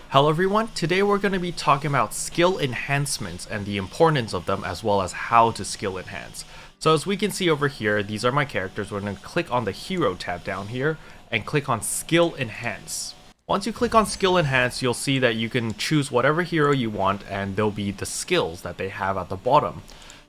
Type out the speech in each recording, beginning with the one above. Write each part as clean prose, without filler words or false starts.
Hello everyone, today we're going to be talking about skill enhancements and the importance of them as well as how to skill enhance. So as we can see over here, these are my characters. We're going to click on the hero tab down here and click on skill enhance. Once you click on skill enhance, you'll see that you can choose whatever hero you want and there'll be the skills that they have at the bottom.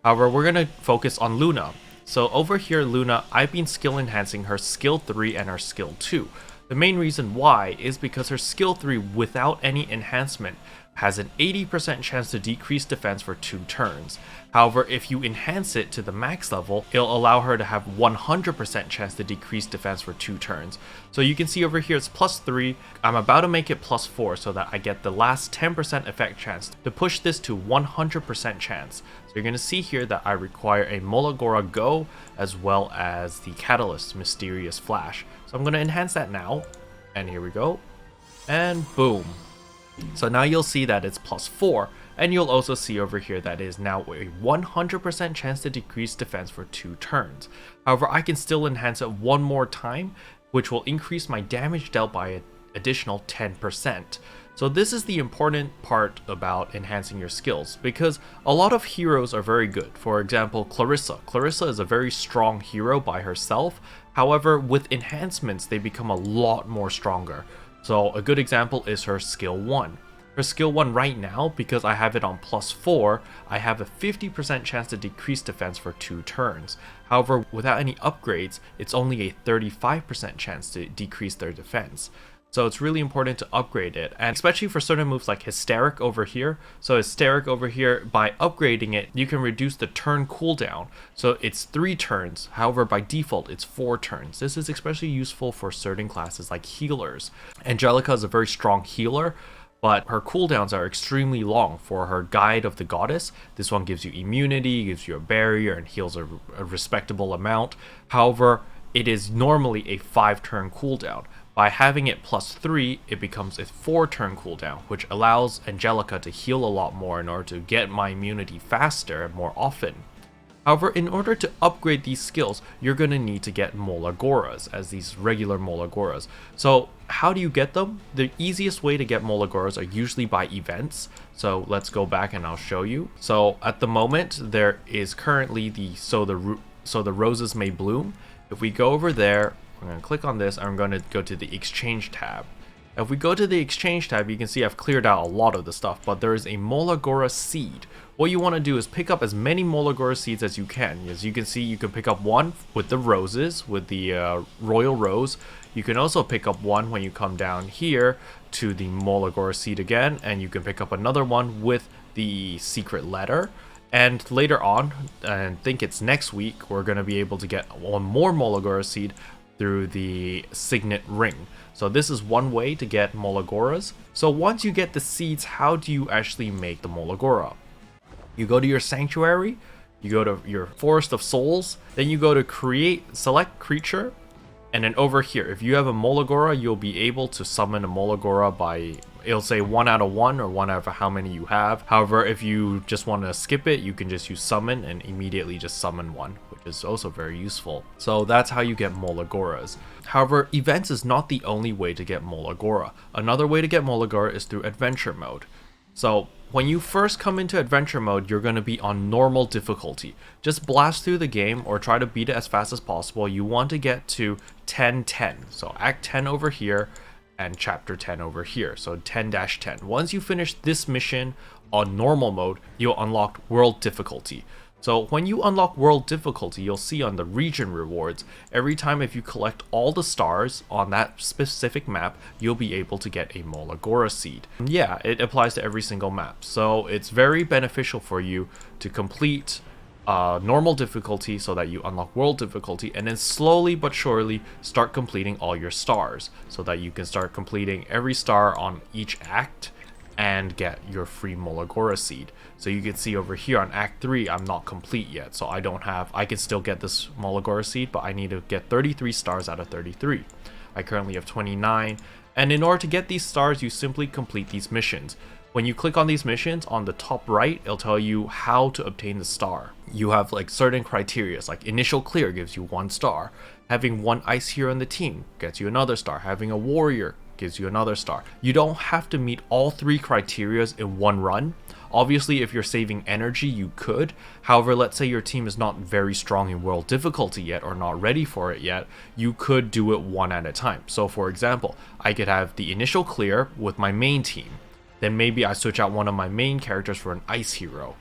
However, we're going to focus on Luna. So over here, Luna, I've been skill enhancing her skill 3 and her skill 2. The main reason why is because her skill 3 without any enhancement has an 80% chance to decrease defense for 2 turns. However, if you enhance it to the max level, it'll allow her to have 100% chance to decrease defense for 2 turns. So you can see over here it's plus 3. I'm about to make it plus 4 so that I get the last 10% effect chance to push this to 100% chance. So you're going to see here that I require a Molagora Go as well as the Catalyst Mysterious Flash. So I'm going to enhance that now, and here we go, and boom. So now you'll see that it's plus 4, and you'll also see over here that it is now a 100% chance to decrease defense for 2 turns. However, I can still enhance it one more time, which will increase my damage dealt by an additional 10%. So this is the important part about enhancing your skills, because a lot of heroes are very good. For example, Clarissa. Clarissa is a very strong hero by herself. However, with enhancements, they become a lot more stronger. So a good example is her skill 1. Her skill 1 right now, because I have it on plus 4, I have a 50% chance to decrease defense for 2 turns. However, without any upgrades, it's only a 35% chance to decrease their defense. So it's really important to upgrade it, and especially for certain moves like Hysteric over here. So Hysteric over here, by upgrading it, you can reduce the turn cooldown. So it's 3 turns, however by default it's 4 turns. This is especially useful for certain classes like healers. Angelica is a very strong healer, but her cooldowns are extremely long. For her Guide of the Goddess, this one gives you immunity, gives you a barrier, and heals a respectable amount. However, it is normally a 5-turn cooldown. By having it plus 3, it becomes a 4-turn cooldown, which allows Angelica to heal a lot more in order to get my immunity faster and more often. However, in order to upgrade these skills, you're going to need to get Molagoras as these regular Molagoras. So how do you get them? The easiest way to get Molagoras are usually by events. So let's go back and I'll show you. So at the moment, there is currently the So the Roses May Bloom. If we go over there, I'm going to click on this and I'm going to go to the Exchange tab. If we go to the Exchange tab, you can see I've cleared out a lot of the stuff, but there is a Molagora seed. What you want to do is pick up as many Molagora seeds as you can. As you can see, you can pick up one with the roses, with the Royal Rose. You can also pick up one when you come down here to the Molagora seed again, and you can pick up another one with the Secret Letter. And later on, and I think it's next week, we're going to be able to get one more Molagora seed through the Signet Ring. So this is one way to get Molagoras. So once you get the seeds, how do you actually make the Molagora? You go to your Sanctuary, you go to your Forest of Souls, then you go to create, select creature, and then over here, if you have a Molagora, you'll be able to summon a Molagora by, it'll say 1 out of 1 or 1 out of how many you have. However, if you just want to skip it, you can just use summon and immediately just summon one, which is also very useful. So that's how you get Molagoras. However, events is not the only way to get Molagora. Another way to get Molagora is through adventure mode. So when you first come into adventure mode, you're going to be on normal difficulty. Just blast through the game or try to beat it as fast as possible. You want to get to 10-10. So Act 10 over here and Chapter 10 over here. So 10-10. Once you finish this mission on normal mode, you'll unlock world difficulty. So when you unlock world difficulty, you'll see on the region rewards, every time if you collect all the stars on that specific map, you'll be able to get a Molagora seed. Yeah, it applies to every single map. So it's very beneficial for you to complete normal difficulty so that you unlock world difficulty, and then slowly but surely start completing all your stars so that you can start completing every star on each act and get your free Molagora seed. So you can see over here on Act 3, I'm not complete yet, so I can still get this Molagora seed, but I need to get 33 stars out of 33. I currently have 29, and in order to get these stars, you simply complete these missions. When you click on these missions, on the top right, it'll tell you how to obtain the star. You have like certain criteria, like initial clear gives you 1 star. Having 1 ice hero in the team gets you another star. Having a warrior gives you another star. You don't have to meet all 3 criterias in one run. Obviously, if you're saving energy, you could. However, let's say your team is not very strong in world difficulty yet or not ready for it yet, you could do it one at a time. So for example, I could have the initial clear with my main team. Then maybe I switch out one of my main characters for an ice hero.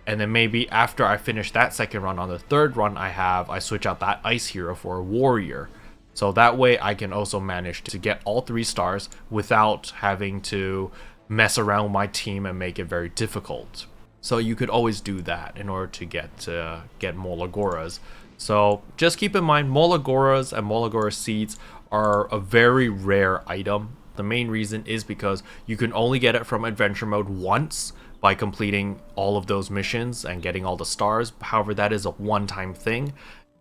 And then maybe after I finish that second run, on the third run I switch out that ice hero for a warrior. So that way I can also manage to get all 3 stars without having to mess around with my team and make it very difficult. So you could always do that in order to get Molagoras. So just keep in mind, Molagoras and Molagora seeds are a very rare item. The main reason is because you can only get it from adventure mode once by completing all of those missions and getting all the stars. However, that is a one-time thing.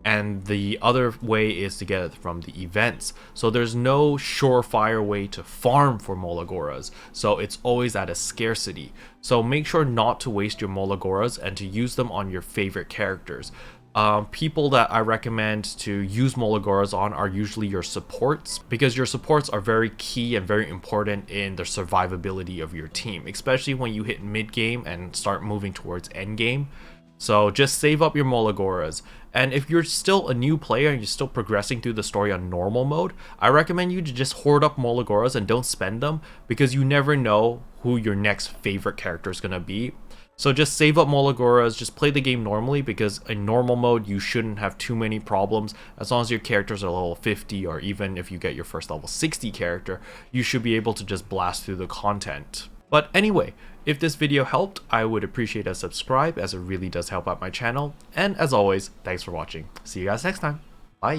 And the other way is to get it from the events. So there's no surefire way to farm for Molagoras. So it's always at a scarcity. So make sure not to waste your Molagoras and to use them on your favorite characters. People that I recommend to use Molagoras on are usually your supports, because your supports are very key and very important in the survivability of your team, especially when you hit mid game and start moving towards end game. So just save up your Molagoras. And if you're still a new player and you're still progressing through the story on normal mode, I recommend you to just hoard up Molagoras and don't spend them, because you never know who your next favorite character is going to be. So just save up Molagoras, just play the game normally, because in normal mode you shouldn't have too many problems. As long as your characters are level 50, or even if you get your first level 60 character, you should be able to just blast through the content. But anyway, if this video helped, I would appreciate a subscribe, as it really does help out my channel. And as always, thanks for watching. See you guys next time. Bye!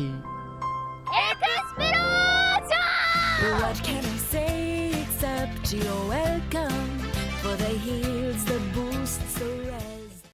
What can I say except you